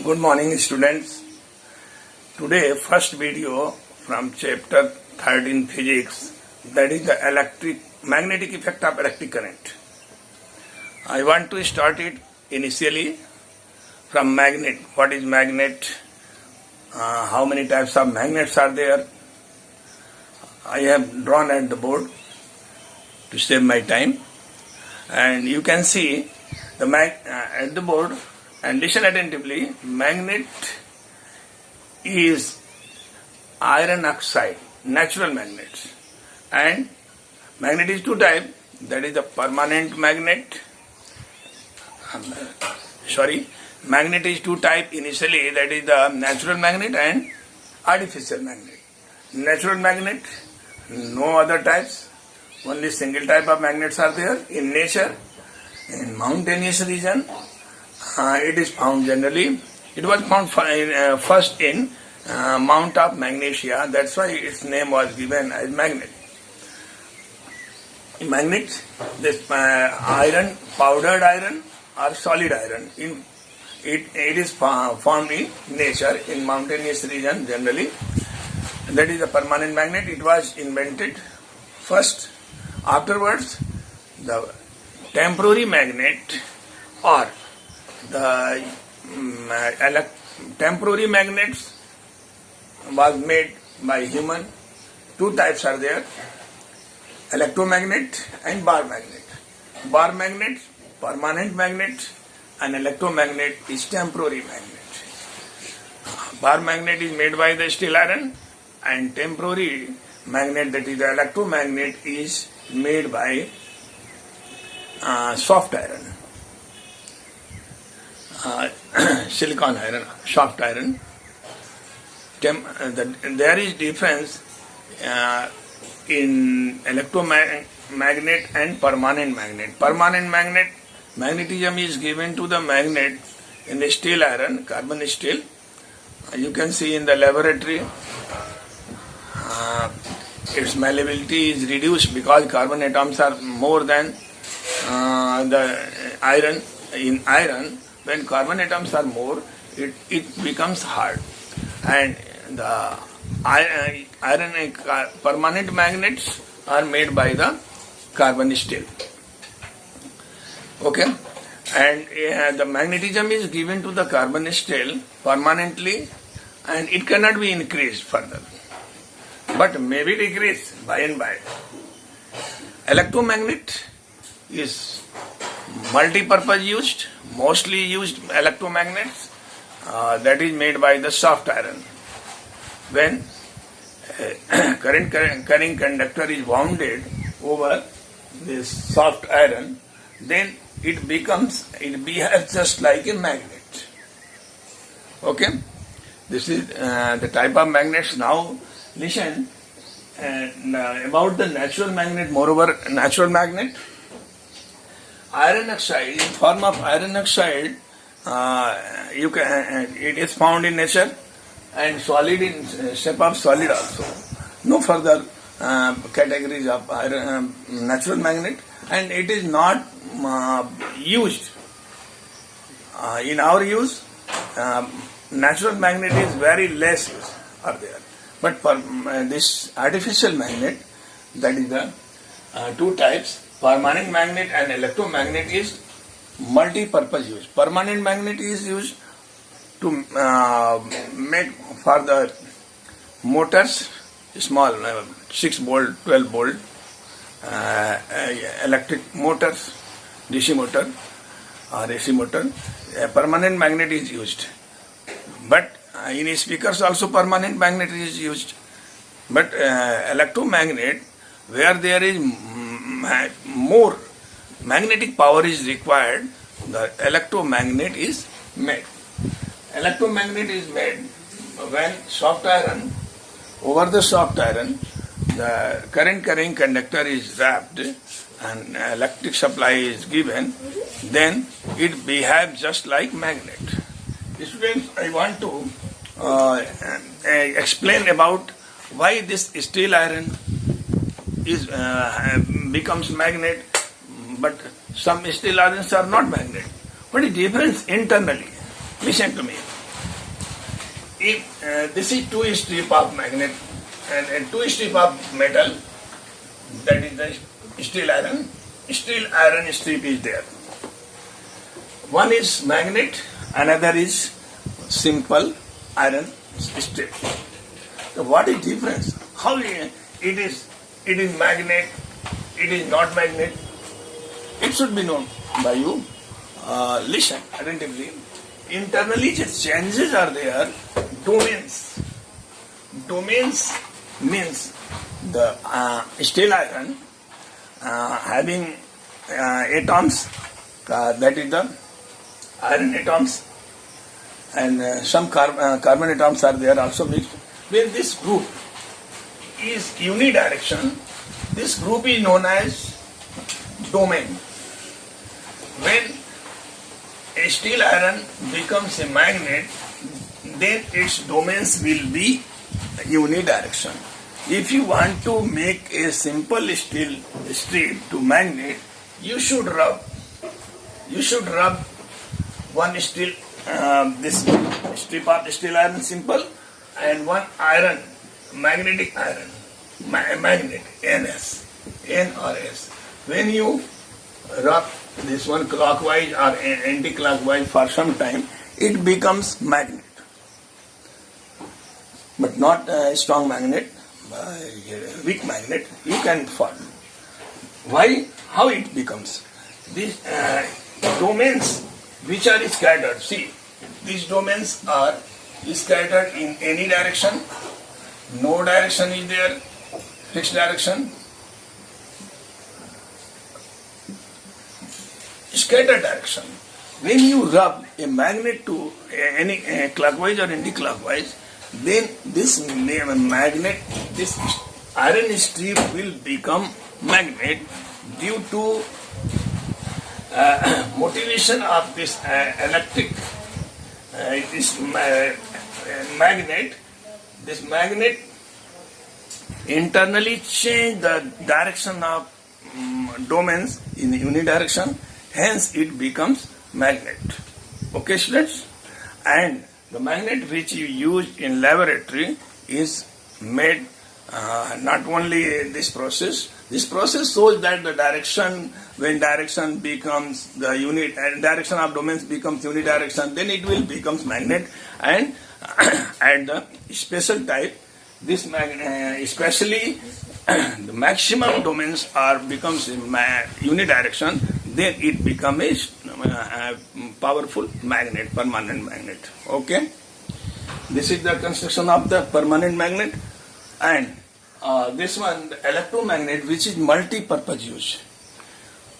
Good morning, students. Today, first video from chapter 13 physics, that is the magnetic effect of electric current. I want to start it initially from magnet. What is magnet? How many types of magnets are there? I have drawn at the board to save my time, and you can see the at the board. And listen attentively, magnet is iron oxide, natural magnets. And magnet is two types, that is the permanent magnet. Magnet is two types initially, that is the natural magnet and artificial magnet. Natural magnet, no other types, only single type of magnets are there in nature. In mountainous region, it is found generally. It was found first in Mount of Magnesia. That's why its name was given as magnet. Magnet, this iron, powdered iron or solid iron. It is found in nature in mountainous region generally. That is a permanent magnet. It was invented first. Afterwards, the temporary magnet or the temporary magnets was made by human. Two types are there, electromagnet and bar magnet. Bar magnet, permanent magnet, and electromagnet is temporary magnet. Bar magnet is made by the steel iron, and temporary magnet, that is the electromagnet, is made by soft iron. Silicon iron, soft iron. There is difference in electromagnet and permanent magnet. Permanent magnet, magnetism is given to the magnet in the steel iron, carbon steel. You can see in the laboratory, its malleability is reduced because carbon atoms are more than the iron. In iron, when carbon atoms are more, it becomes hard. And the iron permanent magnets are made by the carbon steel. Okay? And the magnetism is given to the carbon steel permanently, and it cannot be increased further, but may be decreased by and by. Electromagnet is multi-purpose used, mostly used electromagnets, that is made by the soft iron. When carrying conductor is wounded over this soft iron, then it behaves just like a magnet. Okay? This is the type of magnets. Now listen about the natural magnet. Moreover, natural magnet, iron oxide, in form of iron oxide, it is found in nature, and solid in shape of solid also. No further categories of iron, natural magnet, and it is not used. In our use, natural magnet is very less used are there. But for this artificial magnet, that is the two types, permanent magnet and electromagnet, is multi-purpose use. Permanent magnet is used to make for the motors, small 6 volt, 12 volt electric motors, DC motor or AC motor. A permanent magnet is used. But in speakers also permanent magnet is used. But electromagnet, where there is more magnetic power is required, the electromagnet is made. Electromagnet is made when soft iron, over the soft iron, the current carrying conductor is wrapped and electric supply is given, then it behaves just like magnet. Students, I want to explain about why this steel iron is becomes magnet, but some steel irons are not magnet. What is difference internally? Listen to me. if this is two strip of magnet and two strip of metal, that is the steel iron strip is there. One is magnet, another is simple iron strip. So what is difference? How it is magnet, it is not magnet? It should be known by you. Listen attentively. Internally changes are there. Domains means the steel iron having atoms, that is the iron atoms, and some carbon atoms are there also mixed. When this group is unidirection, this group is known as domain. When a steel iron becomes a magnet, then its domains will be unidirection. If you want to make a simple steel strip to magnet, you should rub one steel this strip of steel iron simple and one iron magnetic iron magnet N or S. When you rub this one clockwise or anti-clockwise for some time, it becomes magnet, but not a strong magnet, weak magnet. You can form. Why? How it becomes? These domains which are scattered. See, these domains are scattered in any direction. No direction is there. Fixed direction. Scattered direction. When you rub a magnet to any clockwise or anti-clockwise, then this magnet, this iron strip will become magnet due to motivation of this electric magnet. This magnet internally change the direction of domains in unidirection, hence it becomes magnet. Okay, students? And the magnet which you use in laboratory is made not only this process shows that the direction, when direction becomes the unit and direction of domains becomes unidirection, then it will becomes magnet. And at the special type, this especially the maximum domains are becomes unidirection, then it becomes a powerful magnet, permanent magnet. Okay, this is the construction of the permanent magnet. And this one, the electromagnet, which is multi-purpose use.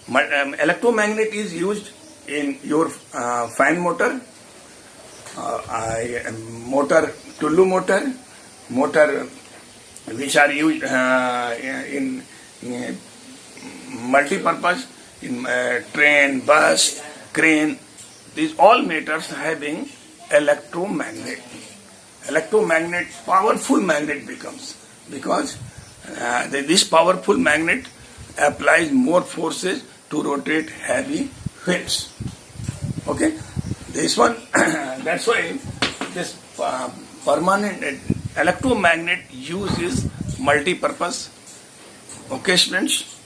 Electromagnet is used in your fan motor, Tullu motor, which are used in multi-purpose in train, bus, crane. These all motors having electromagnet. Electromagnet, powerful magnet becomes, because this powerful magnet applies more forces to rotate heavy wheels. Okay, this one that's why this permanent electromagnet uses multi-purpose. Okay, students.